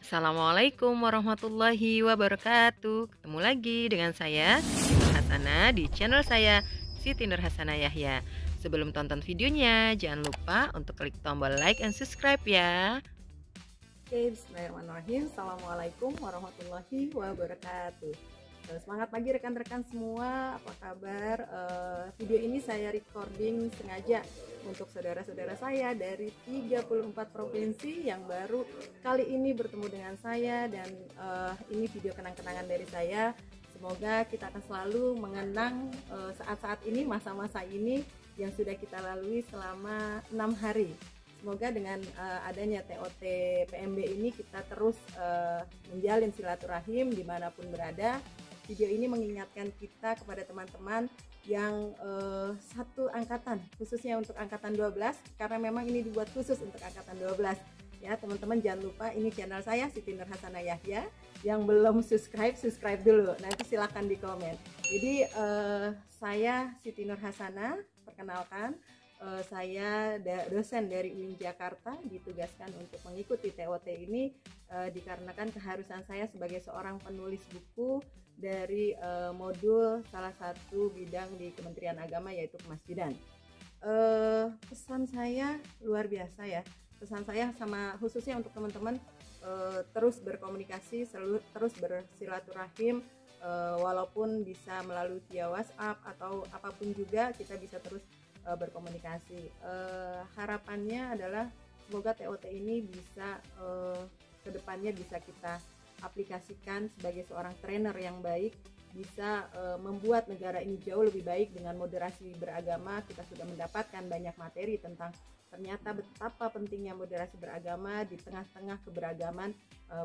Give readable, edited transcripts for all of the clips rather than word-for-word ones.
Assalamualaikum warahmatullahi wabarakatuh. Ketemu lagi dengan saya Siti Nur Hasanah di channel saya Siti Nur Hasanah Yahya. Sebelum tonton videonya, jangan lupa untuk klik tombol like and subscribe ya. Oke, bismillahirrahmanirrahim. Assalamualaikum warahmatullahi wabarakatuh. Semangat pagi rekan-rekan semua, apa kabar? Video ini saya recording sengaja untuk saudara-saudara saya dari 34 provinsi yang baru kali ini bertemu dengan saya. Dan ini video kenang-kenangan dari saya. Semoga kita akan selalu mengenang saat-saat ini, masa-masa ini yang sudah kita lalui selama 6 hari. Semoga dengan adanya TOT PMB ini kita terus menjalin silaturahim dimanapun berada. Video ini mengingatkan kita kepada teman-teman yang satu angkatan, khususnya untuk angkatan 12, karena memang ini dibuat khusus untuk angkatan 12. Ya, teman-teman jangan lupa ini channel saya Siti Nur Hasanah Yahya. Yang belum subscribe dulu. Nanti silahkan di komen. Jadi saya Siti Nur Hasanah, perkenalkan. Saya dosen dari UIN Jakarta, ditugaskan untuk mengikuti TOT ini dikarenakan keharusan saya sebagai seorang penulis buku dari modul salah satu bidang di Kementerian Agama, yaitu kemasjidan. Pesan saya luar biasa ya. Pesan saya sama khususnya untuk teman-teman, terus berkomunikasi, terus bersilaturahim, walaupun bisa melalui via WhatsApp atau apapun juga, kita bisa terus berkomunikasi. Harapannya adalah semoga TOT ini bisa kedepannya bisa kita aplikasikan sebagai seorang trainer yang baik, bisa membuat negara ini jauh lebih baik. Dengan moderasi beragama kita sudah mendapatkan banyak materi tentang ternyata betapa pentingnya moderasi beragama di tengah-tengah keberagaman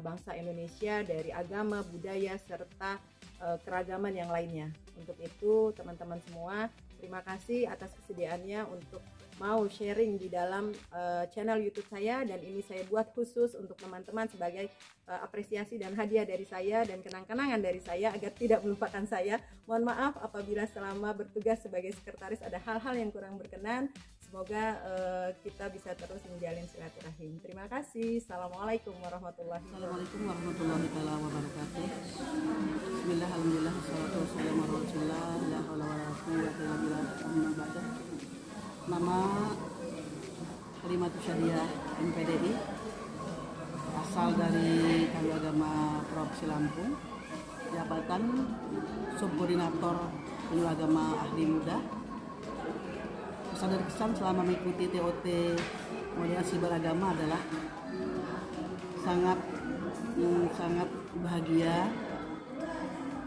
bangsa Indonesia, dari agama, budaya, serta keragaman yang lainnya. Untuk itu teman-teman semua, terima kasih atas kesediaannya untuk mau sharing di dalam channel YouTube saya, dan ini saya buat khusus untuk teman-teman sebagai apresiasi dan hadiah dari saya dan kenang-kenangan dari saya agar tidak melupakan saya. Mohon maaf apabila selama bertugas sebagai sekretaris ada hal-hal yang kurang berkenan. Semoga kita bisa terus menjalin silaturahim. Terima kasih. Assalamualaikum warahmatullahi wabarakatuh. Bismillah, alhamdulillah, wassalatu wassalamu ala rasulillah, la haula wala quwwata illa billah. Nama Kalimatus Syariah MPDI, asal dari Kami Agama Provinsi Lampung, jabatan Subkoordinator Penyuluh Agama Ahli Muda. Pesan dan kesan selama mengikuti TOT moderasi beragama adalah sangat bahagia,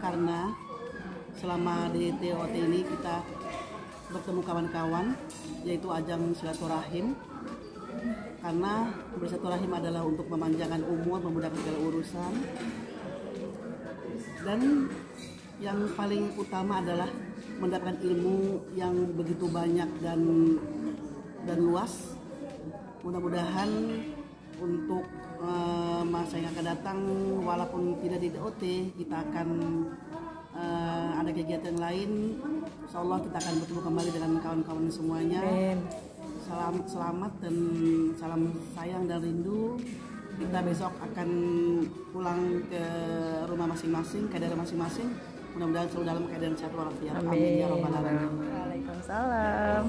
karena selama di TOT ini kita bertemu kawan-kawan, yaitu ajang silaturahim, karena bersilaturahim adalah untuk memanjangkan umur, memudahkan segala urusan, dan yang paling utama adalah mendapatkan ilmu yang begitu banyak dan luas. Mudah-mudahan untuk masa yang akan datang, walaupun tidak di TOT, kita akan ada kegiatan lain. Insyaallah kita akan bertemu kembali dengan kawan-kawan semuanya. Salam selamat dan salam sayang dan rindu. Kita besok akan pulang ke rumah masing-masing, ke daerah masing-masing. Mudah-mudahan selalu dalam keadaan sehat walafiat. Amin ya rabbal alamin. Waalaikumsalam.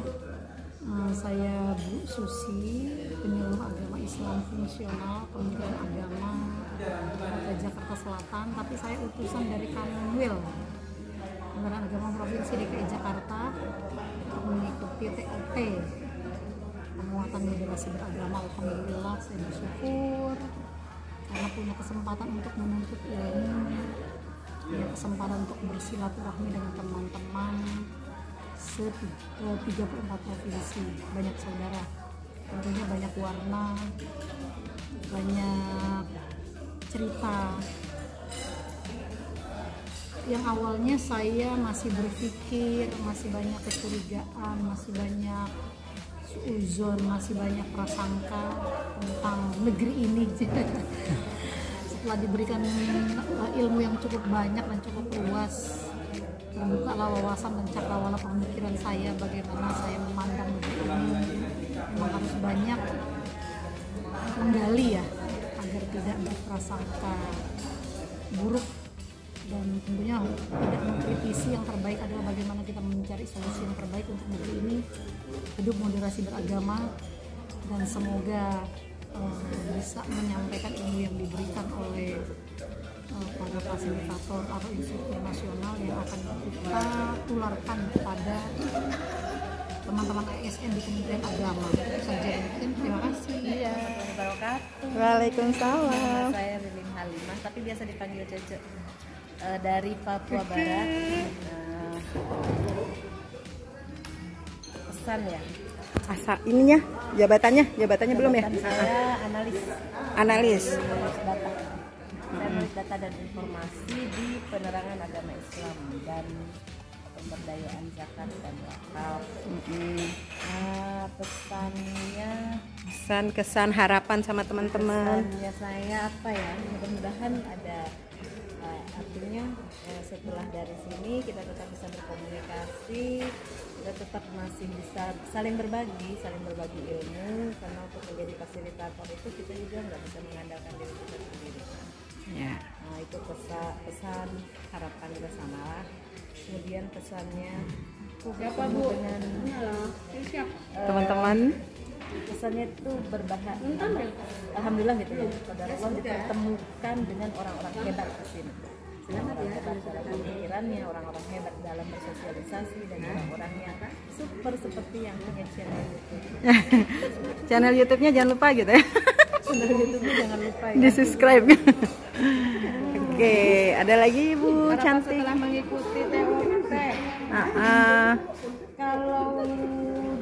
Saya Bu Susi, penyuluh agama Islam fungsional Kementerian Agama Kota Jakarta Selatan, tapi saya utusan dari Kanwil Kementerian Agama Provinsi DKI Jakarta, mengikuti TOT penguatan moderasi beragama. Alhamdulillah saya bersyukur karena punya kesempatan untuk menuntut ilmu, punya kesempatan untuk bersilaturahmi dengan teman-teman 34 provinsi, banyak saudara, tentunya banyak warna, banyak cerita. Yang awalnya saya masih berpikir, masih banyak kecurigaan, masih banyak suuzon, masih banyak prasangka tentang negeri ini. Setelah diberikan ilmu yang cukup banyak dan cukup luas, terbukalah wawasan dan cakrawala pemikiran saya bagaimana saya memandang negeri ini. Memang harus banyak menggali ya, agar tidak berprasangka buruk, dan tentunya tidak mengkritisi. Yang terbaik adalah bagaimana kita mencari solusi yang terbaik untuk negeri ini. Hidup moderasi beragama, dan semoga bisa menyampaikan ilmu yang diberikan oleh para fasilitator atau instruktur nasional yang akan kita tularkan kepada teman-teman ASN di Kementerian Agama. Itu saja mungkin. Terima kasih. Iya, wabarakatuh. Waalaikumsalam. Nama saya Lilin Halimah, tapi biasa dipanggil Cece. Dari Papua Barat. Pesan ya. Asal ininya jabatannya belum ya? Jabatan saya analis data. Saya analis data dan informasi di penerangan agama Islam dan pemberdayaan zakat dan wakaf. Pesannya, Pesan kesan harapan sama teman-teman. pesannya saya apa ya? Mudah-mudahan ada artinya setelah dari sini kita tetap bisa berkomunikasi, kita tetap masih bisa saling berbagi ilmu, karena untuk menjadi fasilitator itu kita juga nggak bisa mengandalkan diri kita sendiri. Ya. Nah itu pesan harapan bersama. Kemudian pesannya siapa Bu? Dengan Teman-teman, pesannya itu berbahagia. Alhamdulillah gitu ya, pada Allah dipertemukan dengan orang-orang hebat di sini. Orang hebat dalam pemikirannya, orang-orang hebat dalam bersosialisasi, dan orang-orang yang super seperti yang punya channel YouTube. channel YouTube-nya jangan lupa gitu ya. Channel YouTube-nya jangan lupa ya. Di subscribe. Oke, ada lagi Bu Harapan cantik. setelah mengikuti TOT, kalau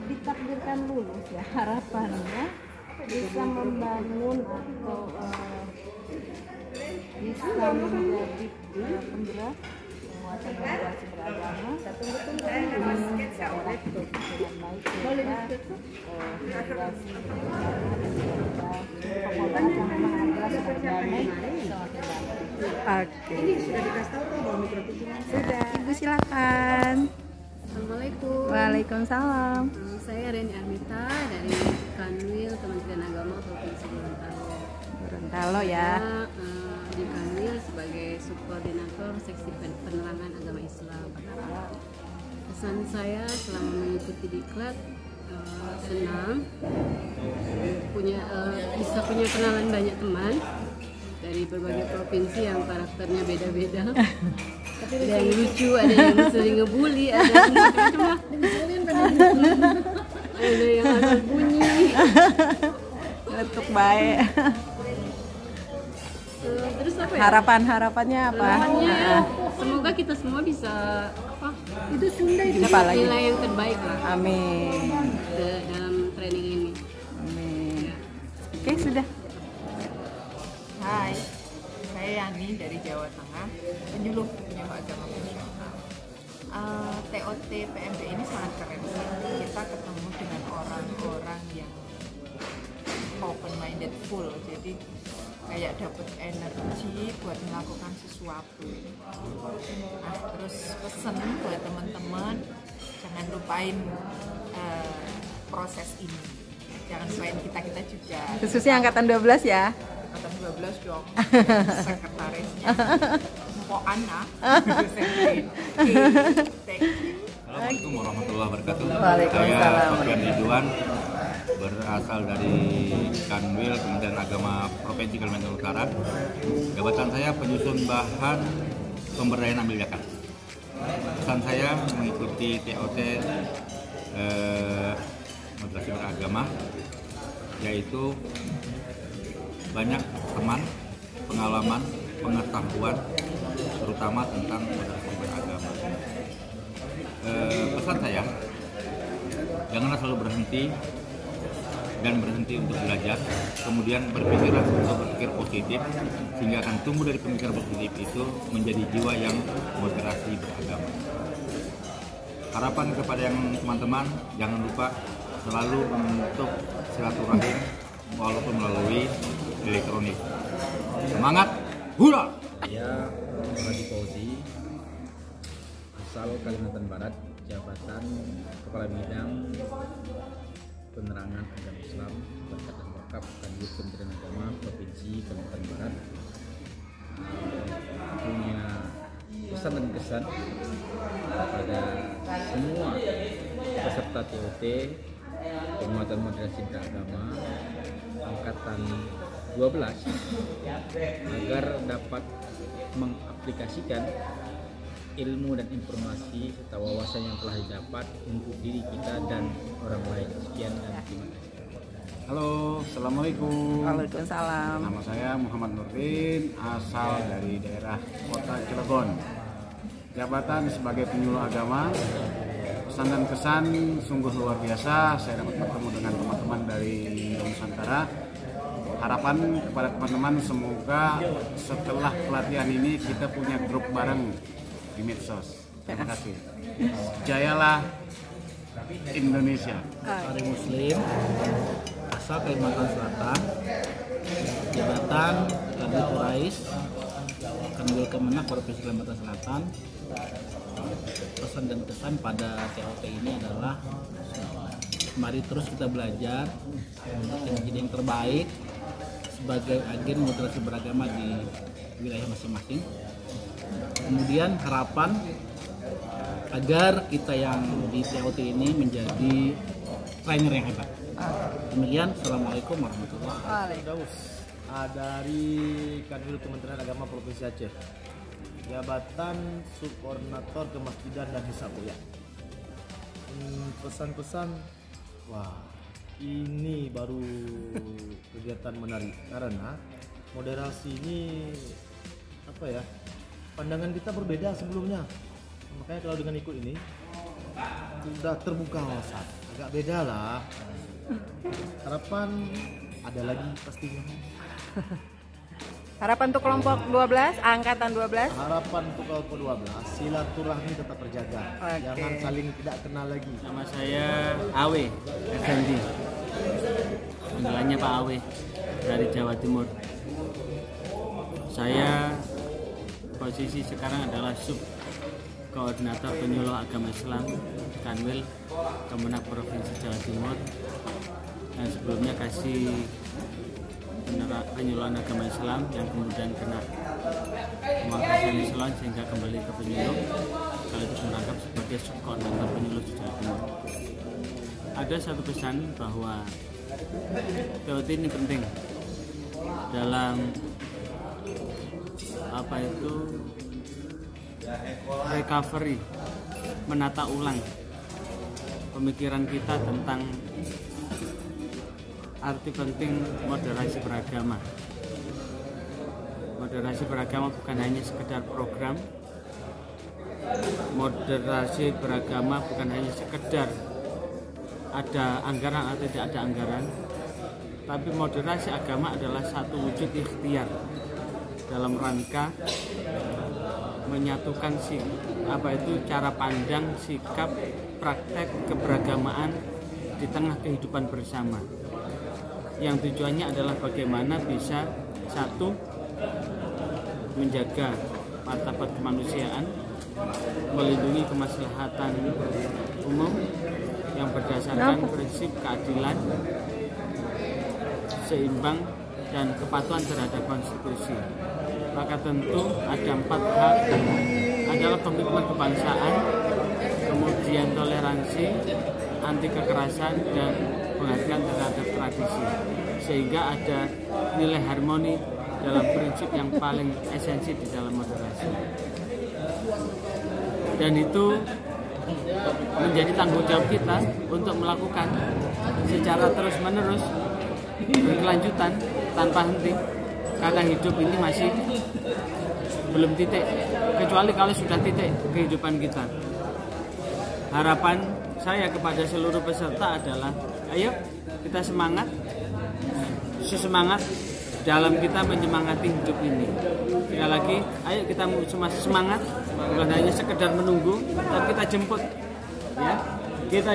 ditakdirkan lulus ya, harapannya bisa membangun atau bisa menjadi penggerak penguatan moderasi beragama. Tunggu dengan baik kita moderasi beragama dan juga pokoknya memang adalah berdamai semakin damai. Oke. Sudah dikasih tahu tuh bahwa mikrofon Sudah. Ibu silakan. Assalamualaikum. Waalaikumsalam. Saya Reni Armita dari Kanwil Kementerian Agama Provinsi Gorontalo. Gorontalo ya. Saya di Kanwil sebagai subkoordinator seksi penerangan agama Islam. Pesan saya selama mengikuti diklat, senang bisa punya kenalan banyak teman dari berbagai provinsi yang karakternya beda-beda. Ada yang lucu, ada yang sering ngebully, ada yang macam-macam lah. Ada yang agak bunyi. Letuk baik. Terus apa ya? Harapannya apa? Harapannya semoga kita semua bisa itu Sunda itu Apa lagi? nilai yang terbaik lah Amin. dalam training ini. Amin. Oke, sudah. Hai, saya Yani dari Jawa Tengah, penyuluh agama fungsional. TOT PMB ini sangat keren sih. Kita ketemu dengan orang-orang yang open minded full, jadi kayak dapet energi buat melakukan sesuatu. Nah, terus pesen buat teman-teman, jangan lupain proses ini, jangan lupain kita juga. Khususnya angkatan 12 ya. Angkatan 12 dong, sekretarisnya Mpok Ana. Assalamualaikum warahmatullahi wabarakatuh. Waalaikumsalam. Saya Sofyan Ridwan, berasal dari Kanwil Kementerian Agama Provinsi Kalimantan Utara. Jabatan saya penyusun bahan pemberdayaan amil zakat. Pesan saya mengikuti TOT moderasi beragama, yaitu banyak teman, pengalaman, pengetahuan, terutama tentang moderasi beragama. Pesan saya, janganlah selalu berhenti untuk belajar, kemudian berpikir positif, sehingga akan tumbuh dari pemikiran positif itu menjadi jiwa yang moderasi beragama. Harapan kepada yang teman-teman, jangan lupa selalu membentuk silaturahim walaupun melalui elektronik. Semangat, hura! Saya Radi Fauzi, asal Kalimantan Barat, jabatan Kepala Bidang Penerangan Agama Islam, Zakat dan Wakaf. Wakaf Kanwil Kementerian Agama Provinsi Kalimantan Barat punya pesan dan kesan kepada semua peserta TOT Penguatan Moderasi Beragama angkatan 12 agar dapat mengaplikasikan ilmu dan informasi serta wawasan yang telah didapat untuk diri kita dan orang lain. Sekian dan terima kasih. Halo, Assalamualaikum. Waalaikumsalam. Nama saya Muhammad Nurdin, asal dari daerah Kota Cilegon. Jabatan sebagai penyuluh agama. Pesan dan kesan sungguh luar biasa. Saya dapat bertemu dengan teman-teman dari Nusantara. Harapan kepada teman-teman semoga setelah pelatihan ini kita punya grup bareng di medsos. Terima kasih. Jayalah Indonesia. Hari Muslim asal Kalimantan Selatan, jabatan Kadif Rais Kanwil Kemenak Provinsi Kalimantan Selatan. Pesan dan kesan pada TOT ini adalah mari terus kita belajar untuk menjadi yang terbaik sebagai agen moderasi beragama di wilayah masing-masing. Kemudian harapan agar kita yang di TOT ini menjadi trainer yang hebat. Demikian, Assalamualaikum warahmatullahi wabarakatuh. Dari Kanwil Kementerian Agama Provinsi Aceh, jabatan Subkoordinator Kemasjidan dan Hisabuya. Pesan-pesan, wah ini baru kegiatan menarik karena moderasi ini apa ya, pandangan kita berbeda sebelumnya, makanya kalau dengan ikut ini sudah terbuka wawasan, agak beda lah. Harapan ada lagi pastinya. Harapan untuk kelompok 12, angkatan 12. Harapan untuk kelompok 12, silaturahmi tetap terjaga. Jangan saling tidak kenal lagi. Nama saya Awe Effendi. Panggilannya Pak Awe dari Jawa Timur. Saya posisi sekarang adalah Sub Koordinator Penyuluh Agama Islam Kanwil Kemenak Provinsi Jawa Timur. Dan sebelumnya kasih penyuluhan agama Islam yang kemudian kena pemangkasan Islam sehingga kembali ke penyuluh, sekaligus merangkap sebagai subkoordinator penyuluh di Jawa Timur. Ada satu pesan bahwa TOT ini penting dalam recovery, menata ulang pemikiran kita tentang arti penting moderasi beragama. Moderasi beragama bukan hanya sekedar program. Moderasi beragama bukan hanya sekedar ada anggaran atau tidak ada anggaran. Tapi moderasi agama adalah satu wujud ikhtiar dalam rangka menyatukan cara pandang, sikap, praktek keberagamaan di tengah kehidupan bersama. Yang tujuannya adalah bagaimana bisa satu, menjaga martabat kemanusiaan, melindungi kemaslahatan umum yang berdasarkan prinsip keadilan, seimbang, dan kepatuhan terhadap konstitusi. Maka tentu ada 4 hal, adalah komitmen kebangsaan, kemudian toleransi, anti kekerasan, dan penghargaan terhadap tradisi, sehingga ada nilai harmoni dalam prinsip yang paling esensi di dalam moderasi. Dan itu menjadi tanggung jawab kita untuk melakukan secara terus-menerus, berkelanjutan, tanpa henti, karena hidup ini masih belum titik, kecuali kalau sudah titik kehidupan kita. Harapan saya kepada seluruh peserta adalah ayo kita semangat dalam kita menyemangati hidup ini. Sekali lagi, ayo kita semangat, bukan hanya sekedar menunggu, tapi kita jemput, ya. Kita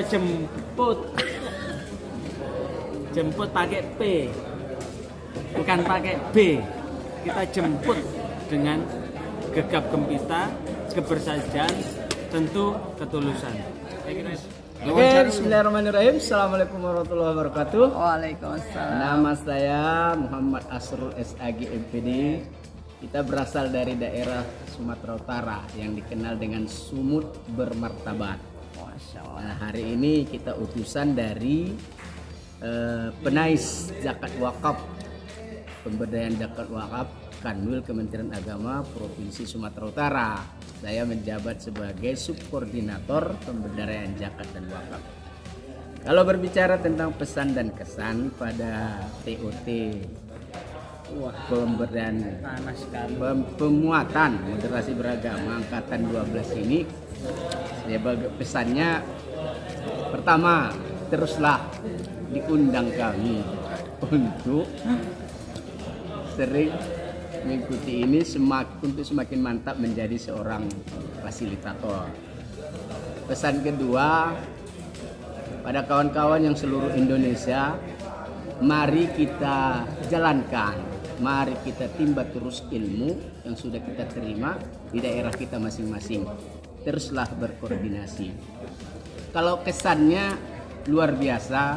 jemput pakai P, bukan pakai B. Kita jemput dengan gegap gempita, kebersajaan, tentu ketulusan. Oke, bismillahirrahmanirrahim. Assalamualaikum warahmatullahi wabarakatuh. Waalaikumsalam. Nama saya Muhammad Asrul SAG MPD. Kita berasal dari daerah Sumatera Utara yang dikenal dengan Sumut Bermartabat. Masya Allah. Nah, hari ini kita utusan dari Penais Zakat Wakaf, Pemberdayaan Zakat Wakaf, Kanwil Kementerian Agama Provinsi Sumatera Utara. Saya menjabat sebagai subkoordinator pemberdayaan zakat dan wakaf. Kalau berbicara tentang pesan dan kesan pada TOT pemberdayaan pemuatan moderasi beragama angkatan 12 ini, sebagai pesannya pertama, teruslah diundang kami untuk sering mengikuti ini untuk semakin mantap menjadi seorang fasilitator. Pesan kedua, pada kawan-kawan yang seluruh Indonesia, mari kita jalankan, mari kita timba terus ilmu yang sudah kita terima di daerah kita masing-masing. Teruslah berkoordinasi. Kalau kesannya luar biasa,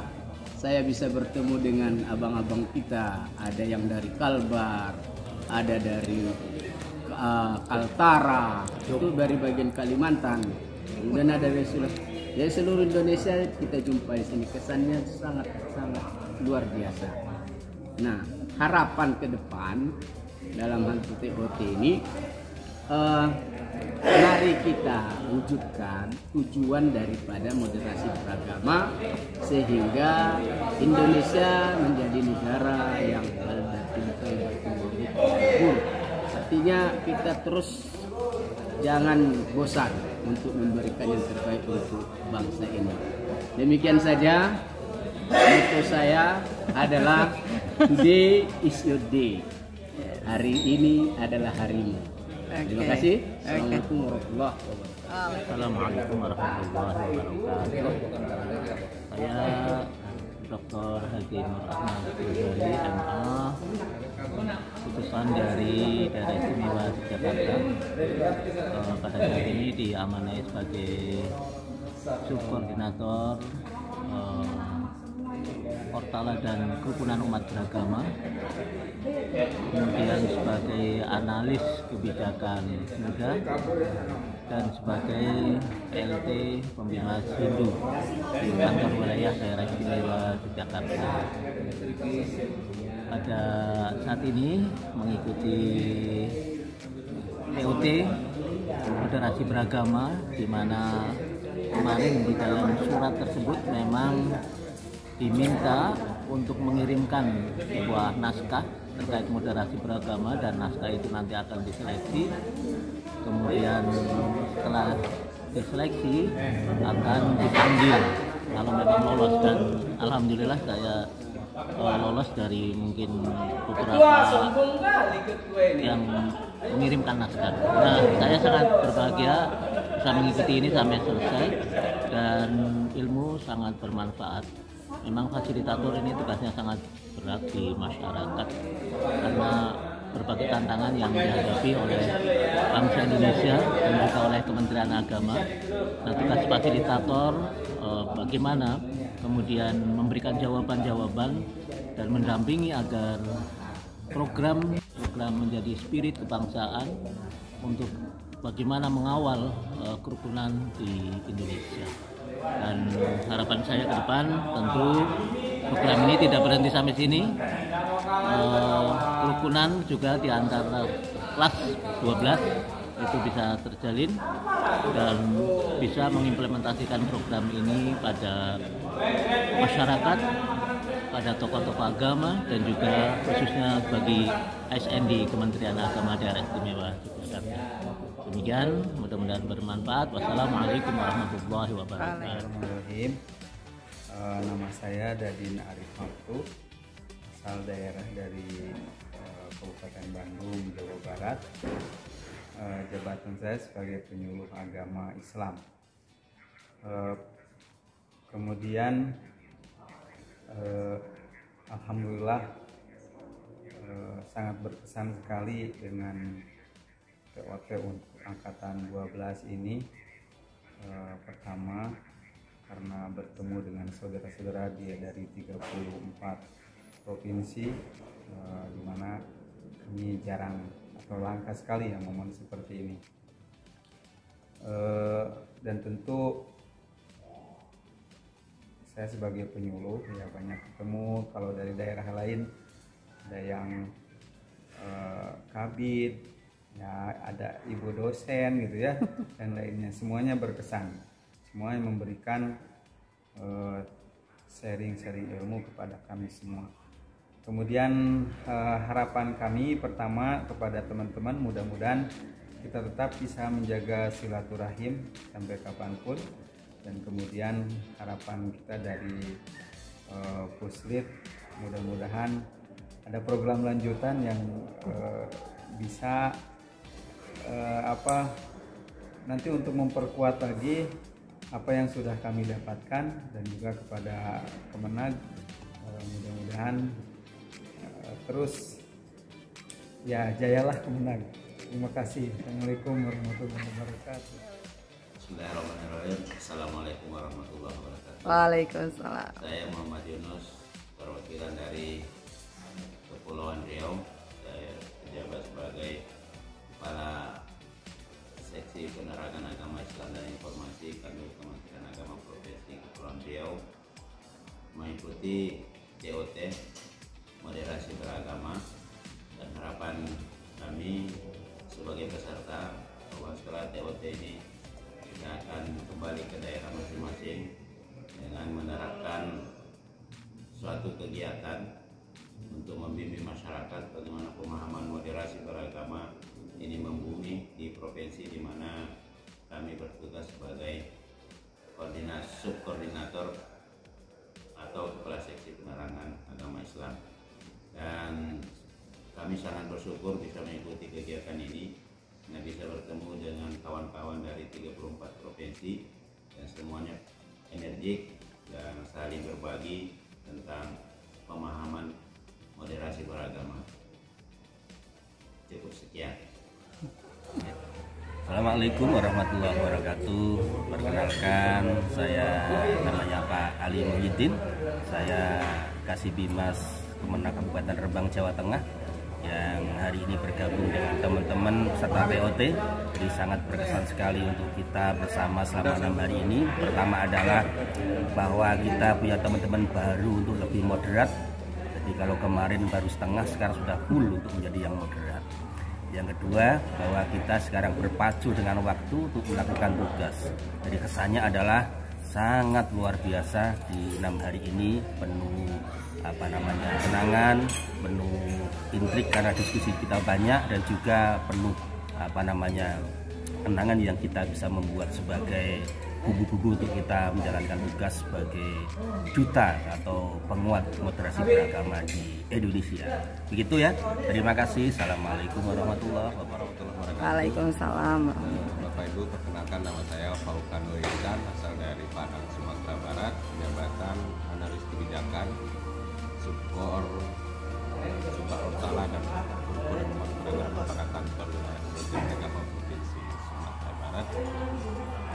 saya bisa bertemu dengan abang-abang kita, ada yang dari Kalbar, ada dari Kaltara, itu dari bagian Kalimantan, kemudian ada dari seluruh Indonesia kita jumpai di sini. Kesannya sangat luar biasa. Nah, harapan ke depan dalam hal TOT ini, mari kita wujudkan tujuan daripada moderasi beragama sehingga Indonesia menjadi negara yang artinya kita terus jangan bosan untuk memberikan yang terbaik untuk bangsa ini. Demikian saja, motto saya adalah today is your day. Hari ini adalah harimu. Terima kasih. Assalamualaikum warahmatullahi wabarakatuh. Assalamualaikum warahmatullahi wabarakatuh. Saya Dr. Haji Nur Ahmad Ghazali MA, utusan dari Daerah Istimewa Yogyakarta. Pada saat ini diamanai sebagai subkoordinator Portala dan Kerukunan Umat Beragama, kemudian sebagai analis kebijakan muda, dan sebagai PLT Pembina Hindu di kantor wilayah Daerah Istimewa Yogyakarta. Pada saat ini mengikuti TOT moderasi beragama, di mana kemarin di dalam surat tersebut memang diminta untuk mengirimkan sebuah naskah terkait moderasi beragama, dan naskah itu nanti akan diseleksi. Kemudian setelah diseleksi akan dipanggil kalau memang lolos, dan alhamdulillah saya lolos dari mungkin beberapa yang mengirimkan naskah. Nah, saya sangat berbahagia bisa mengikuti ini sampai selesai dan ilmu sangat bermanfaat. Memang fasilitator ini tugasnya sangat berat di masyarakat karena berbagai tantangan yang dihadapi oleh bangsa Indonesia dan juga oleh Kementerian Agama. Nah, tugas fasilitator bagaimana kemudian memberikan jawaban-jawaban dan mendampingi agar program menjadi spirit kebangsaan untuk bagaimana mengawal kerukunan di Indonesia. Dan harapan saya ke depan tentu program ini tidak berhenti sampai sini. Kerukunan juga di antara kelas 12 itu bisa terjalin dan bisa mengimplementasikan program ini pada masyarakat, pada tokoh-tokoh agama, dan juga khususnya bagi ASN di Kementerian Agama Daerah Istimewa Yogyakarta. Demikian, mudah-mudahan bermanfaat. Wassalamualaikum warahmatullahi wabarakatuh. Nama saya Dadin Arif Maftu, asal daerah dari Kabupaten Bandung, Jawa Barat. Jabatan saya sebagai penyuluh agama Islam. Kemudian alhamdulillah sangat berkesan sekali dengan TOT untuk angkatan 12 ini. Pertama, karena bertemu dengan saudara-saudara dia dari 34 provinsi, di mana kami jarang atau langka sekali yang momen seperti ini. Dan tentu saya sebagai penyuluh ya banyak ketemu. Kalau dari daerah lain ada yang kabid, ya ada ibu dosen gitu ya, dan lainnya. Semuanya berkesan, semuanya memberikan sharing-sharing ilmu kepada kami semua. Kemudian harapan kami pertama kepada teman-teman, mudah-mudahan kita tetap bisa menjaga silaturahim sampai kapanpun. Dan kemudian harapan kita dari Puslit, mudah-mudahan ada program lanjutan yang bisa nanti untuk memperkuat lagi apa yang sudah kami dapatkan, dan juga kepada Kemenag, mudah-mudahan terus ya jayalah Kemenag. Terima kasih. Assalamualaikum warahmatullahi wabarakatuh. Bismillahirrahmanirrahim. Assalamualaikum warahmatullahi wabarakatuh. Waalaikumsalam. Saya Muhammad Yunus, perwakilan dari Kepulauan Riau. Saya menjabat sebagai Kepala Seksi Penerangan Agama Islam dan Informasi Kanwil Kementerian Agama Provinsi Kepulauan Riau, mengikuti TOT moderasi beragama, dan harapan kami sebagai peserta bahwa setelah TOT ini kita akan kembali ke daerah masing-masing dengan menerapkan suatu kegiatan untuk membimbing masyarakat bagaimana pemahaman moderasi beragama ini membumi di provinsi di mana kami bertugas sebagai subkoordinator atau kepala seksi penerangan agama Islam. Dan kami sangat bersyukur bisa mengikuti kegiatan ini, dan bisa bertemu dengan kawan-kawan dari 34 provinsi dan semuanya energik dan saling berbagi tentang pemahaman moderasi beragama. Cukup sekian. Assalamualaikum warahmatullahi wabarakatuh. Perkenalkan, saya namanya Pak Ali Muhyiddin. Saya Kasibimas Kemenag Kabupaten Rembang, Jawa Tengah, yang hari ini bergabung dengan teman-teman peserta TOT. Jadi sangat berkesan sekali untuk kita bersama selama 6 hari ini. Pertama adalah bahwa kita punya teman-teman baru untuk lebih moderat. Jadi kalau kemarin baru setengah, sekarang sudah full untuk menjadi yang moderat. Yang kedua, bahwa kita sekarang berpacu dengan waktu untuk melakukan tugas. Jadi kesannya adalah sangat luar biasa di 6 hari ini, penuh kenangan, penuh intrik karena diskusi kita banyak, dan juga penuh kenangan yang kita bisa membuat sebagai buku-buku untuk kita menjalankan tugas sebagai duta atau penguat moderasi beragama di Indonesia. Begitu ya. Terima kasih. Assalamualaikum warahmatullahi wabarakatuh. Waalaikumsalam. Bapak Ibu, perkenalkan nama saya Faukan Wiridan, asal dari Padang, Sumatera Barat, jabatan analis kebijakan, Subkor Utara dan Kurikulum Perdagangan pada kantor Kementerian Agama Provinsi Sumatera Barat.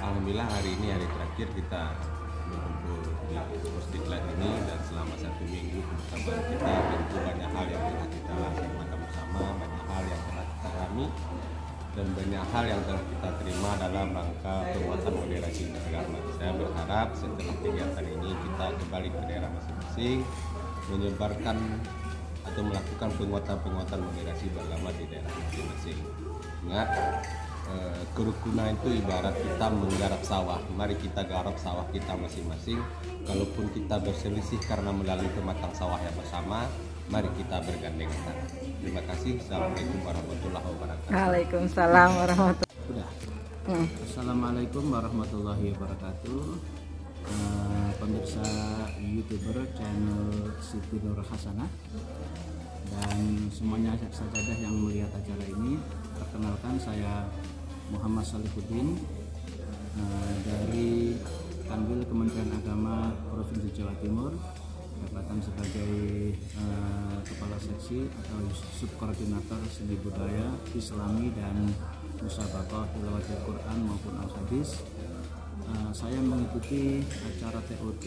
Alhamdulillah hari ini hari terakhir kita berkumpul di Pusdiklat ini, dan selama 1 minggu pertemuan kita tentu banyak hal yang telah kita laksanakan bersama, banyak hal yang telah kita alami, dan banyak hal yang telah kita terima dalam rangka penguatan moderasi beragama. Saya berharap setelah kegiatan ini kita kembali ke daerah masing-masing, menyebarkan atau melakukan penguatan moderasi beragama di daerah masing-masing. Ingat, kerukunan itu ibarat kita menggarap sawah. Mari kita garap sawah kita masing-masing. Kalaupun kita berselisih karena melalui pematang sawah yang bersama, mari kita bergandengan tangan. Terima kasih. Assalamualaikum warahmatullahi wabarakatuh. Waalaikumsalam warahmatullahi wabarakatuh. Assalamualaikum warahmatullahi wabarakatuh. Pemirsa YouTuber channel Siti Nur Hasanah dan semuanya sajadah yang melihat acara ini, perkenalkan saya Muhammad Salihuddin dari Kanwil Kementerian Agama Provinsi Jawa Timur, jabatan sebagai Kepala Seksi atau Subkoordinator Seni Budaya Islami dan Musabaqah Tilawatil Quran maupun Al-Hadis. Saya mengikuti acara TOT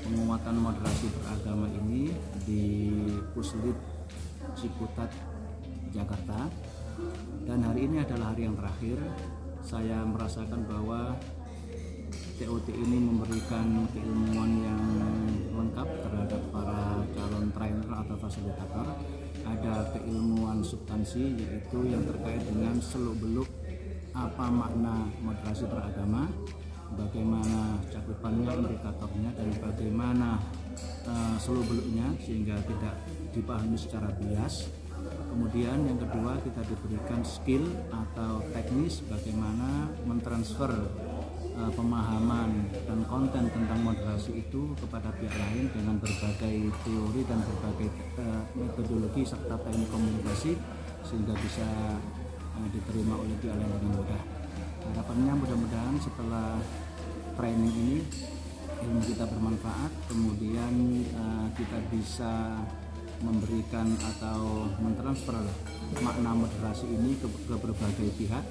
penguatan moderasi beragama ini di Puslit Ciputat, Jakarta. Dan hari ini adalah hari yang terakhir. Saya merasakan bahwa TOT ini memberikan keilmuan yang lengkap terhadap para calon trainer atau fasilitator. Ada keilmuan substansi, yaitu yang terkait dengan seluk-beluk apa makna moderasi beragama, bagaimana cakupannya, indikatornya, dan bagaimana seluk-beluknya sehingga tidak dipahami secara bias. Kemudian yang kedua, kita diberikan skill atau teknis bagaimana mentransfer pemahaman dan konten tentang moderasi itu kepada pihak lain dengan berbagai teori dan berbagai metodologi serta teknik komunikasi sehingga bisa diterima oleh pihak lain dengan mudah. Harapannya mudah-mudahan setelah training ini ilmu kita bermanfaat, kemudian kita bisa memberikan atau mentransfer makna moderasi ini ke berbagai pihak,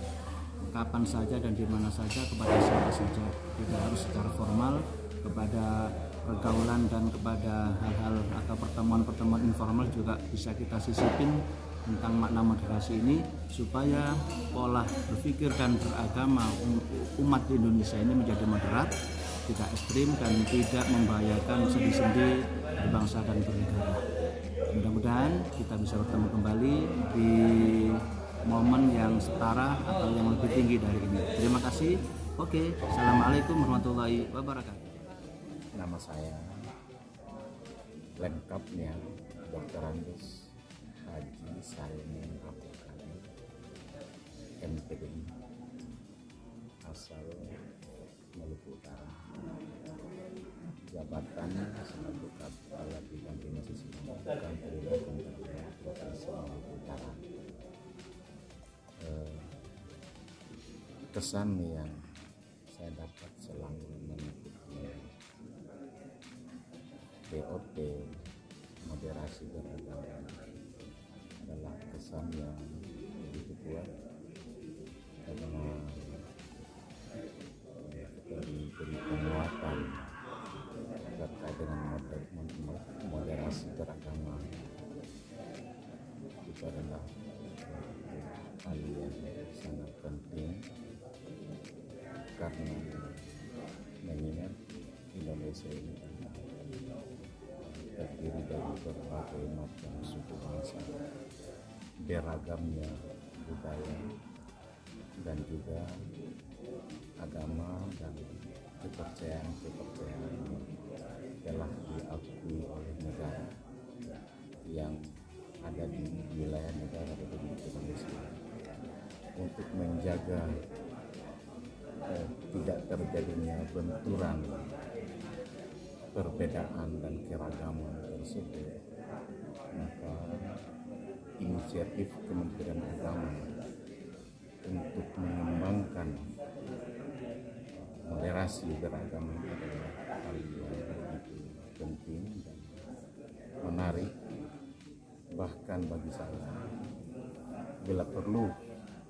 kapan saja dan di mana saja, kepada siapa saja. Tidak harus secara formal, kepada pergaulan dan kepada hal-hal atau pertemuan-pertemuan informal juga bisa kita sisipin tentang makna moderasi ini, supaya pola berpikir dan beragama umat di Indonesia ini menjadi moderat, tidak ekstrim, dan tidak membahayakan sendi-sendi berbangsa dan bernegara. Mudah-mudahan kita bisa bertemu kembali di momen yang setara atau yang lebih tinggi dari ini. Terima kasih. Oke, assalamualaikum warahmatullahi wabarakatuh. Nama saya lengkapnya Dr. Andes Haji Salimin Abdul Qadir, MPDI, asal Maluku Utara. Jabatan sebagai Kepala Bidang Dinas Islam dan Pendidikan Provinsi Maluku Utara. Kesan yang saya dapat selama mengikuti TOT moderasi beragama adalah kesan yang begitu kuat, karena diberi penguatan terkait dengan moderasi beragama. Itu adalah hal yang sangat penting, karena mengingat Indonesia ini terdiri dari berbagai macam suku bangsa, beragamnya budaya dan juga agama dan kepercayaan telah diakui oleh negara yang ada di wilayah negara Republik Indonesia. Untuk menjaga tidak terjadinya benturan perbedaan dan keragaman tersebut, maka inisiatif Kementerian Agama untuk mengembangkan moderasi beragama adalah hal yang begitu penting dan menarik. Bahkan bagi saya, bila perlu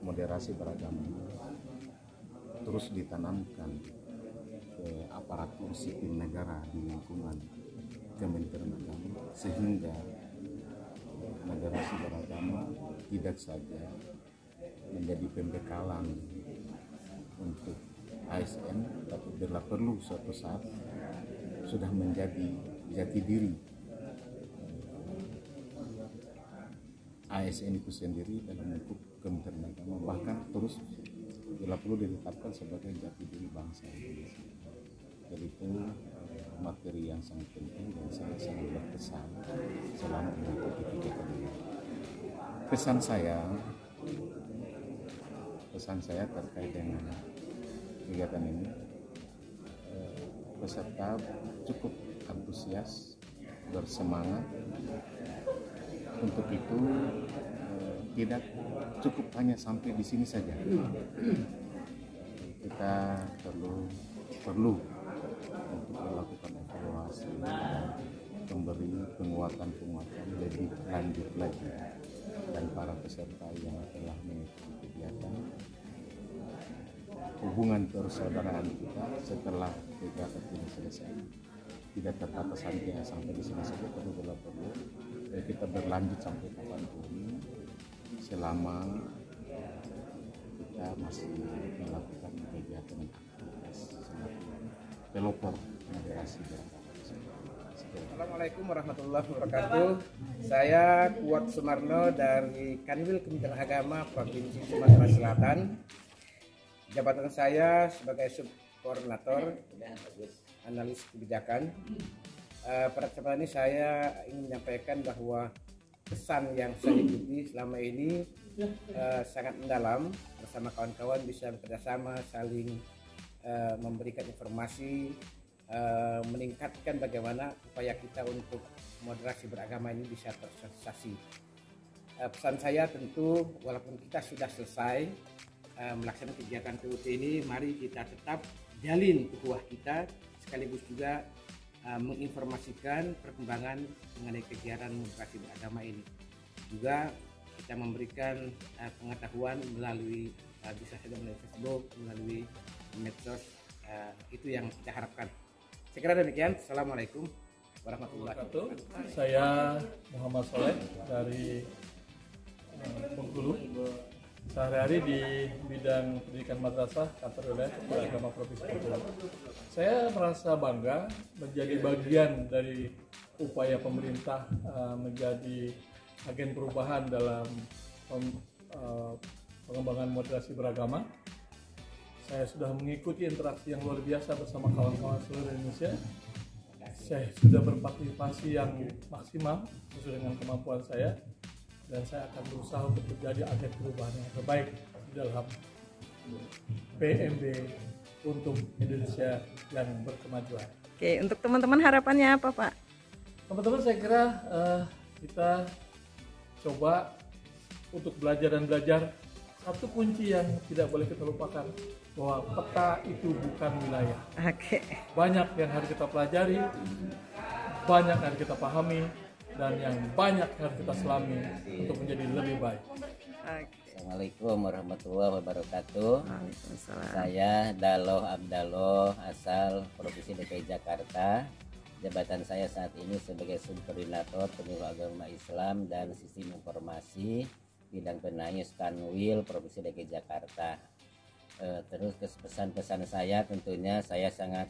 moderasi beragama terus ditanamkan ke aparatur sipil negara di lingkungan Kementerian Agama, sehingga moderasi beragama tidak saja menjadi pembekalan untuk ASN, tapi bila perlu suatu saat sudah menjadi jati diri ASN itu sendiri dalam lingkup Kementerian Agama, bahkan terus bila perlu ditetapkan sebagai jati diri bangsa Indonesia. Jadi itu materi yang sangat penting dan sangat berkesan selama mengikuti kegiatan ini. Pesan saya terkait dengan kegiatan ini, peserta cukup antusias, bersemangat. Untuk itu tidak cukup hanya sampai di sini saja. Kita perlu untuk melakukan evaluasi dan memberi penguatan lebih lanjut lagi, dan para peserta yang telah mengikuti kegiatan hubungan persaudaraan kita setelah kegiatan ini selesai. Tidak terbatas hanya sampai di sini saja, tapi bila perlu kita berlanjut sampai kapanpun selama kita masih melakukan kegiatan aktivitas selaku pelopor moderasi beragama. Assalamualaikum warahmatullahi wabarakatuh. Saya Kuat Sumarno dari Kanwil Kementerian Agama Provinsi Sumatera Selatan. Jabatan saya sebagai subkoordinator analis kebijakan. Pada kesempatan ini saya ingin menyampaikan bahwa pesan yang saya ikuti selama ini sangat mendalam. Bersama kawan-kawan bisa bekerjasama, saling memberikan informasi, meningkatkan bagaimana upaya kita untuk moderasi beragama ini bisa tersosialisasi. Pesan saya tentu walaupun kita sudah selesai melaksanakan kegiatan TOT ini, mari kita tetap jalin ukhuwah kita, sekaligus juga menginformasikan perkembangan mengenai kegiatan moderasi beragama ini. Juga kita memberikan pengetahuan melalui bisa saja melalui Facebook, melalui medsos, itu yang kita harapkan. Saya kira demikian. Assalamualaikum warahmatullahi wabarakatuh. Saya Muhammad Soleh dari Bengkulu. Sehari-hari di bidang pendidikan madrasah kantor wilayah Kepala Agama Provinsi Bengkulu. Saya merasa bangga menjadi bagian dari upaya pemerintah menjadi agen perubahan dalam pengembangan moderasi beragama. Saya sudah mengikuti interaksi yang luar biasa bersama kawan-kawan seluruh Indonesia. Saya sudah berpartisipasi yang maksimal sesuai dengan kemampuan saya, dan saya akan berusaha untuk menjadi agen perubahan yang terbaik di dalam PMB untuk Indonesia yang berkemajuan. Oke, untuk teman-teman harapannya apa, Pak? Teman-teman, saya kira kita coba untuk belajar dan belajar. Satu kunci yang tidak boleh kita lupakan, bahwa peta itu bukan wilayah. Oke. Banyak yang harus kita pelajari, banyak yang harus kita pahami, dan yang banyak harus kita selami untuk menjadi lebih baik. Assalamualaikum warahmatullahi wabarakatuh. Saya Daloh Abdallah, asal Provinsi DKI Jakarta. Jabatan saya saat ini sebagai subkoordinator penyuluh agama Islam dan sistem informasi bidang penayus Kanwil Provinsi DKI Jakarta. Terus pesan-pesan saya, tentunya saya sangat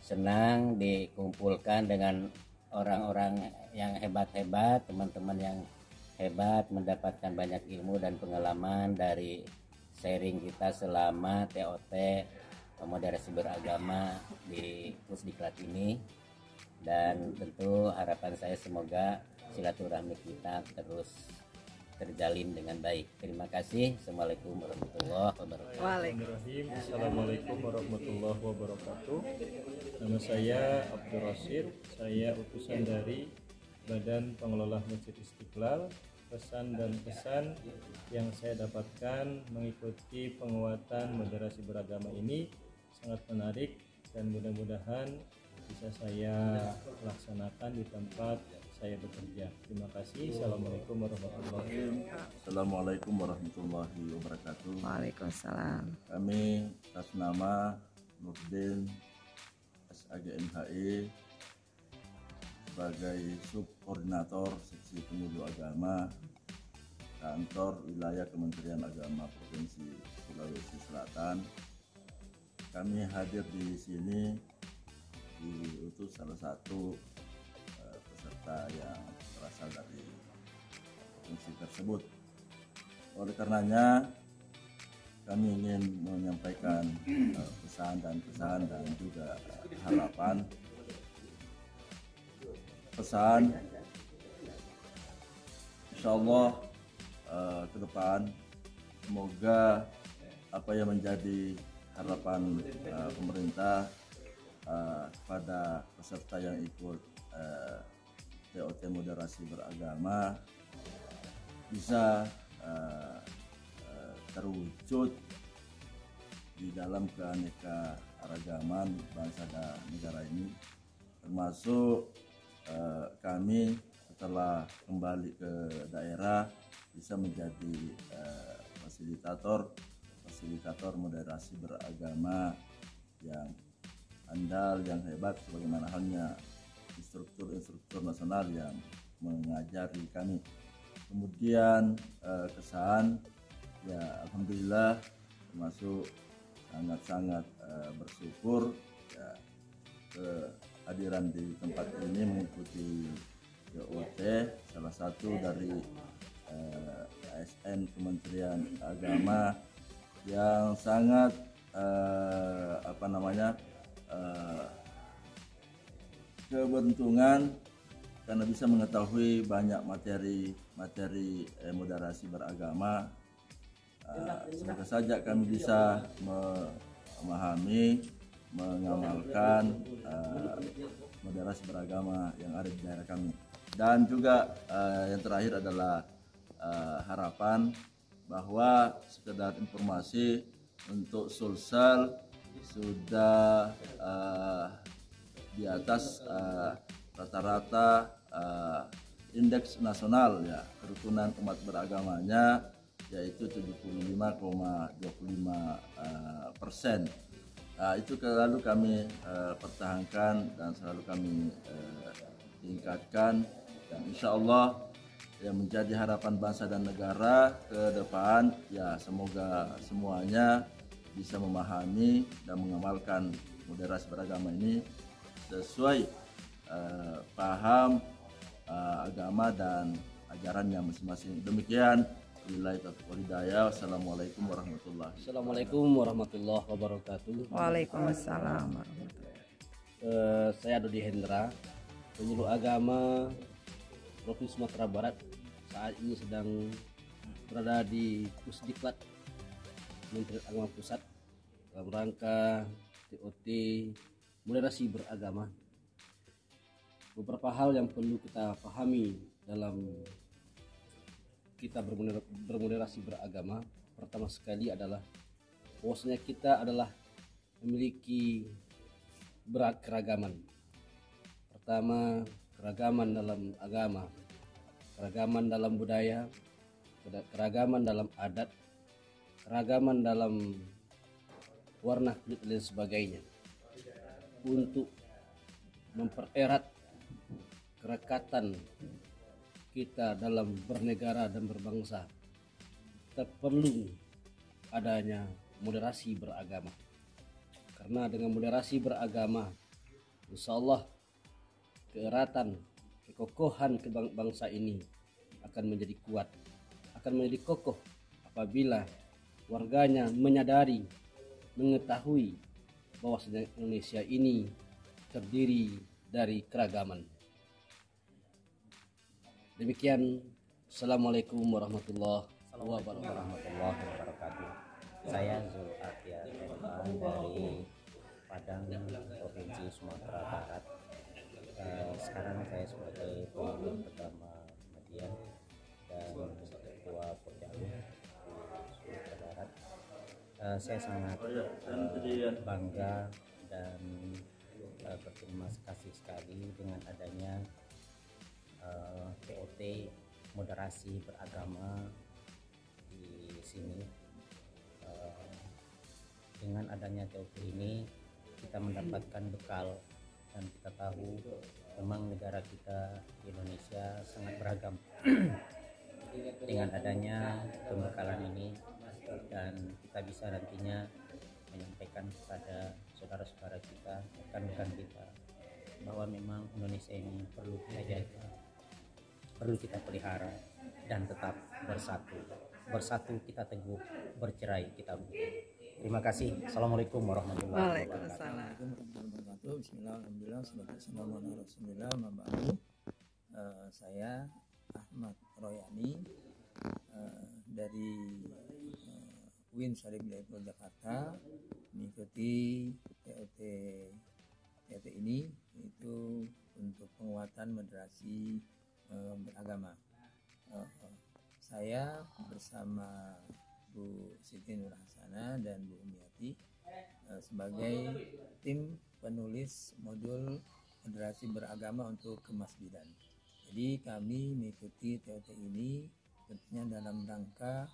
senang dikumpulkan dengan orang-orang yang hebat-hebat, teman-teman yang hebat, mendapatkan banyak ilmu dan pengalaman dari sharing kita selama TOT moderasi beragama di Pusdiklat ini. Dan tentu harapan saya semoga silaturahmi kita terus terjalin dengan baik. Terima kasih. Assalamualaikum warahmatullahi wabarakatuh. Bismillahirrahmanirrahim. Assalamualaikum warahmatullahi wabarakatuh. Nama saya Abdul Rasid. Saya utusan dari Badan Pengelola Masjid Istiqlal. Pesan dan pesan yang saya dapatkan mengikuti penguatan moderasi beragama ini sangat menarik, dan mudah-mudahan bisa saya laksanakan di tempat saya bekerja. Terima kasih. Assalamualaikum warahmatullahi wabarakatuh. Assalamualaikum warahmatullahi wabarakatuh. Waalaikumsalam. Kami atas nama Nurdin SAGMHI sebagai subkoordinator seksi penyuluh agama kantor wilayah Kementerian Agama Provinsi Sulawesi Selatan. Kami hadir di sini diutus salah satu peserta yang berasal dari provinsi tersebut. Oleh karenanya kami ingin menyampaikan pesan dan juga harapan. Pesan, insya Allah ke depan semoga apa yang menjadi harapan pemerintah kepada peserta yang ikut TOT moderasi beragama bisa terwujud di dalam keanekaragaman bangsa dan negara ini, termasuk kami setelah kembali ke daerah bisa menjadi fasilitator fasilitator moderasi beragama yang andal, yang hebat, sebagaimana halnya instruktur nasional yang mengajari kami. Kemudian kesan, ya alhamdulillah, termasuk sangat-sangat bersyukur ya, kehadiran di tempat ini mengikuti TOT, salah satu dari ASN Kementerian Agama yang sangat keberuntungan karena bisa mengetahui banyak materi moderasi beragama. Semoga saja kami bisa memahami, mengamalkan moderasi beragama yang ada di daerah kami. Dan juga yang terakhir adalah harapan bahwa sekedar informasi untuk Sulsel sudah di atas rata-rata indeks nasional ya kerukunan umat beragamanya, yaitu 75,25%. Itu selalu kami pertahankan dan selalu kami tingkatkan, dan insya Allah yang menjadi harapan bangsa dan negara ke depan ya, semoga semuanya bisa memahami dan mengamalkan moderasi beragama ini sesuai paham agama dan ajarannya masing-masing. Demikian, wabillahi taufiq wal hidayah. Wassalamualaikum warahmatullahi wabarakatuh. Assalamualaikum warahmatullahi wabarakatuh. Waalaikumsalam warahmatullahi. Saya Dodi Hendra, penyuluh agama Provinsi Sumatera Barat. Saat ini sedang berada di Pusdiklat Kementerian Agama Pusat dalam rangka TOT moderasi beragama. Beberapa hal yang perlu kita pahami dalam kita bermoderasi beragama. Pertama sekali adalah bahwasanya kita adalah memiliki keragaman. Pertama, keragaman dalam agama, keragaman dalam budaya, keragaman dalam adat, keragaman dalam warna kulit dan sebagainya. Untuk mempererat kerekatan kita dalam bernegara dan berbangsa, kita perlu adanya moderasi beragama. Karena dengan moderasi beragama, insya Allah keeratan, kekokohan bangsa ini akan menjadi kuat, akan menjadi kokoh apabila warganya menyadari, mengetahui bahwa Indonesia ini terdiri dari keragaman. Demikian, Assalamualaikum warahmatullahi wabarakatuh. Saya Zul Atia dari Padang, Provinsi Sumatera Barat. Sekarang saya sebagai penyuluh agama Ahmadiyah dan ketua Porjalu Sumatera Barat. Saya sangat bangga dan berterima kasih sekali dengan adanya TOT moderasi beragama di sini. Dengan adanya TOT ini kita mendapatkan bekal, dan kita tahu memang negara kita di Indonesia sangat beragam. Dengan adanya pembekalan ini, dan kita bisa nantinya menyampaikan kepada saudara-saudara kita, rekan-rekan kita, bahwa memang Indonesia ini perlu kita jaga, perlu kita pelihara, dan tetap bersatu. Bersatu kita teguh, bercerai kita bunuh. Terima kasih. Assalamualaikum warahmatullahi wabarakatuh. Bismillah, alhamdulillah, wassalamualaikum warahmatullahi wabarakatuh. Saya Ahmad Royani dari UIN Syarif Hidayatullah Jakarta, mengikuti TOT ini, yaitu untuk penguatan moderasi beragama. Saya bersama Bu Siti Nur Hasanah dan Bu Umiati sebagai tim penulis modul moderasi beragama untuk kemasjidan. Jadi kami mengikuti TOT ini tentunya dalam rangka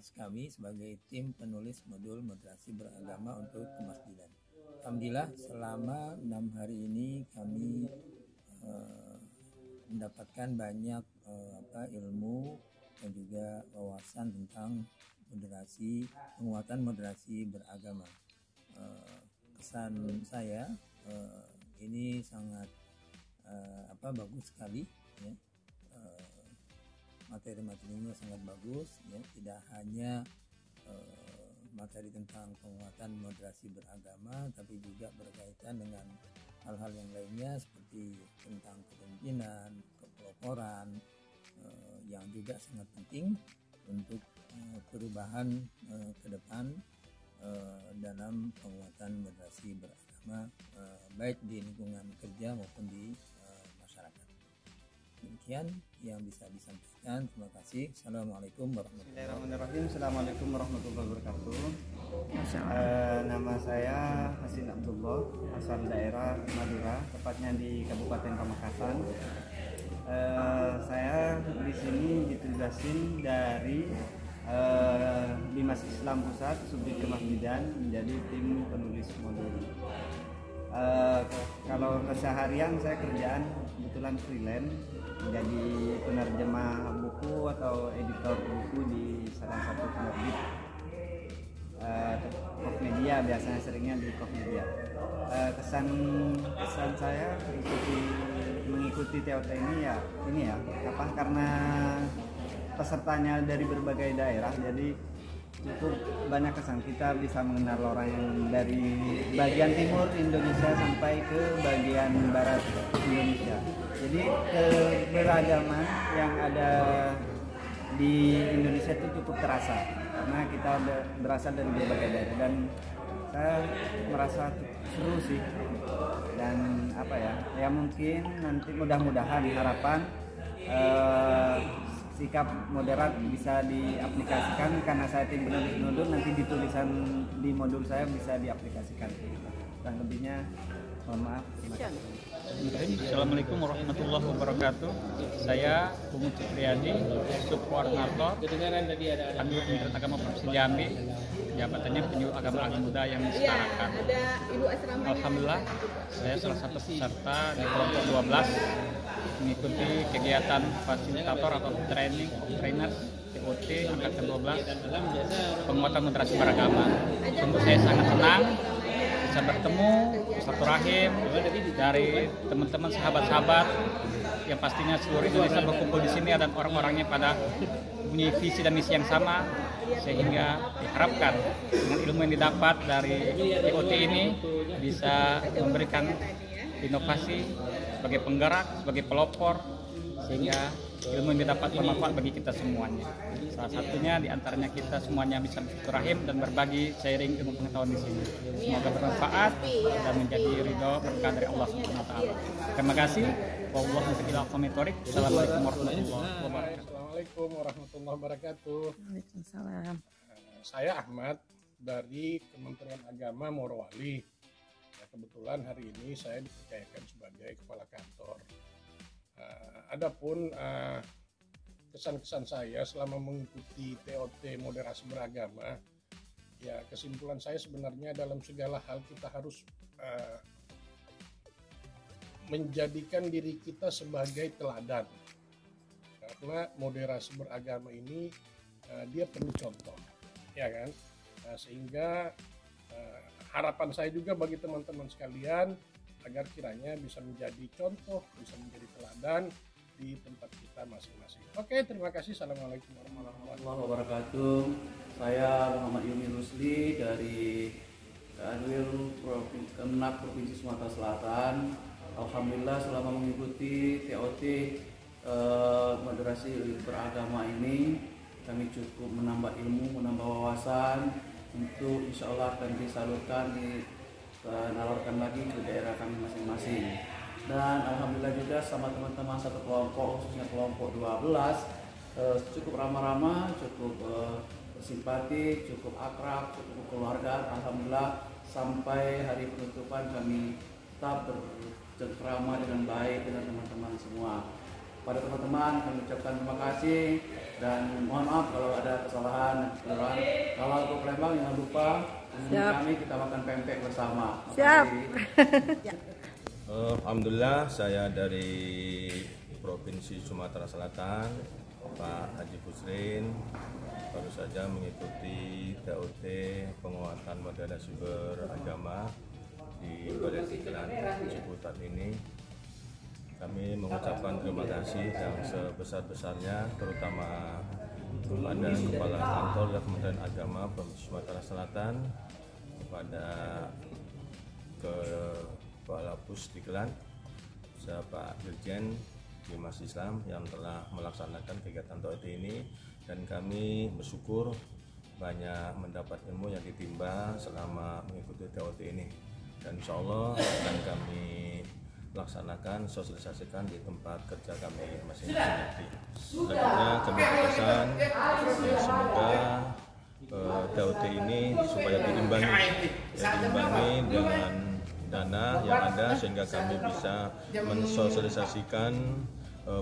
tugas kami sebagai tim penulis modul moderasi beragama untuk kemasjidan. Alhamdulillah selama 6 hari ini kami mendapatkan banyak ilmu dan juga wawasan tentang penguatan moderasi beragama. Kesan saya ini sangat bagus sekali ya. Materi-materinya sangat bagus ya, tidak hanya materi tentang penguatan moderasi beragama, tapi juga berkaitan dengan hal-hal yang lainnya seperti tentang kepemimpinan, kepeloporan yang juga sangat penting untuk perubahan ke depan dalam penguatan moderasi beragama baik di lingkungan kerja maupun di masyarakat. Demikian yang bisa disampaikan. Terima kasih. Assalamualaikum warahmatullahi wabarakatuh. Bismillahirrahmanirrahim. Assalamualaikum warahmatullahi wabarakatuh. Nama saya Hasin Abdullah, asal daerah Madura, tepatnya di Kabupaten Pamekasan. Saya di sini ditugasin dari Bimas Islam Pusat Subdit Kemasjidan menjadi tim penulis modul. Kalau keseharian saya kerjaan kebetulan freelance, menjadi penerjemah buku atau editor buku di salah satu penerbit Kof Media, biasanya seringnya di Kof Media. Kesan saya mengikuti TOT ini ya karena pesertanya dari berbagai daerah, jadi cukup banyak kesan. Kita bisa mengenal orang yang dari bagian timur Indonesia sampai ke bagian barat Indonesia. Jadi keberagaman yang ada di Indonesia itu cukup terasa karena kita berasal dari berbagai daerah, dan saya merasa seru sih. Dan ya mungkin nanti mudah-mudahan harapan sikap moderat bisa diaplikasikan, karena saya tim penulis modul, nanti di tulisan di modul saya bisa diaplikasikan. Dan lebihnya mohon maaf. Assalamualaikum warahmatullahi wabarakatuh. Saya Bung Cipriadi, Subkoordinator Kanwil Kementerian Agama Provinsi Jambi, jabatannya penyuluh agama anak muda yang disetarakan. Alhamdulillah, saya salah satu peserta di kelompok 12 mengikuti kegiatan fasilitator atau trainers TOT angkatan 12 penguatan moderasi beragama. Tentu saya sangat senang bisa bertemu silaturahim dari teman-teman sahabat-sahabat yang pastinya seluruh Indonesia berkumpul di sini, dan orang-orangnya pada punya visi dan misi yang sama, sehingga diharapkan dengan ilmu yang didapat dari TOT ini bisa memberikan inovasi sebagai penggerak, sebagai pelopor, sehingga ilmu yang didapat bermanfaat bagi kita semuanya. Salah satunya diantaranya kita semuanya bisa bersilaturahim dan berbagi sharing ilmu pengetahuan di sini. Semoga bermanfaat dan menjadi ridho berkah dari Allah Subhanahu wa taala. Terima kasih. Wallahu a'lam. Assalamualaikum warahmatullahi wabarakatuh. Assalamualaikum warahmatullahi wabarakatuh. Waalaikumsalam. Saya Ahmad dari Kementerian Agama Morowali. Kebetulan hari ini saya dipercayakan sebagai kepala kantor. Adapun kesan-kesan saya selama mengikuti TOT moderasi beragama, ya kesimpulan saya sebenarnya dalam segala hal kita harus menjadikan diri kita sebagai teladan, karena moderasi beragama ini dia penuh contoh, ya kan? Sehingga harapan saya juga bagi teman-teman sekalian agar kiranya bisa menjadi contoh, bisa menjadi teladan di tempat kita masing-masing. Oke, terima kasih. Assalamualaikum warahmatullahi wabarakatuh. Saya Muhammad Yumi Rusli dari Kanwil Kemenak Provinsi Sumatera Selatan. Alhamdulillah selama mengikuti TOT moderasi beragama ini, kami cukup menambah ilmu, menambah wawasan, untuk insya Allah akan disalurkan, disalurkan lagi ke daerah kami masing-masing. Dan alhamdulillah juga sama teman-teman satu kelompok, khususnya kelompok 12, cukup ramah-ramah, cukup simpatik, cukup akrab, cukup keluarga. Alhamdulillah sampai hari penutupan kami tetap bercengkrama dengan baik dengan teman-teman semua. Pada teman-teman kami ucapkan terima kasih Dan mohon maaf kalau ada kesalahan. Kalau ke Palembang jangan lupa kami kita makan pempek bersama. Siap. Alhamdulillah, saya dari Provinsi Sumatera Selatan, Pak Haji Busrin, baru saja mengikuti TOT penguatan moderasi beragama di Balai Diklat Ciputat ini. Kami mengucapkan terima kasih yang sebesar-besarnya terutama kepada Kepala Kantor dan Kementerian Agama Provinsi Sumatera Selatan, kepada Kepala Pusdiklat, Pak Dirjen Bimas Islam yang telah melaksanakan kegiatan TOT ini, dan kami bersyukur banyak mendapat ilmu yang ditimba selama mengikuti TOT ini, dan insya Allah akan kami laksanakan, sosialisasikan di tempat kerja kami masing-masing nanti. Selanjutnya kami berpesan semoga TOT ini supaya diimbangi dengan dana yang ada sehingga kami bisa mensosialisasikan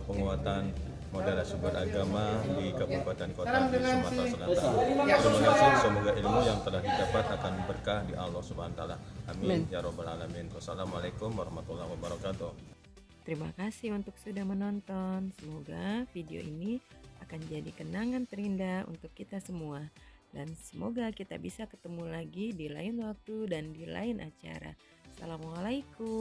penguatan moderasi beragama di kabupaten kota di Sumatera Selatan. Terima kasih, semoga ilmu yang telah didapat akan berkah di Allah Subhanahu wa taala. Amin ya rabbal alamin. Wassalamualaikum warahmatullahi wabarakatuh. Terima kasih untuk sudah menonton. Semoga video ini akan jadi kenangan terindah untuk kita semua, dan semoga kita bisa ketemu lagi di lain waktu dan di lain acara. Assalamualaikum.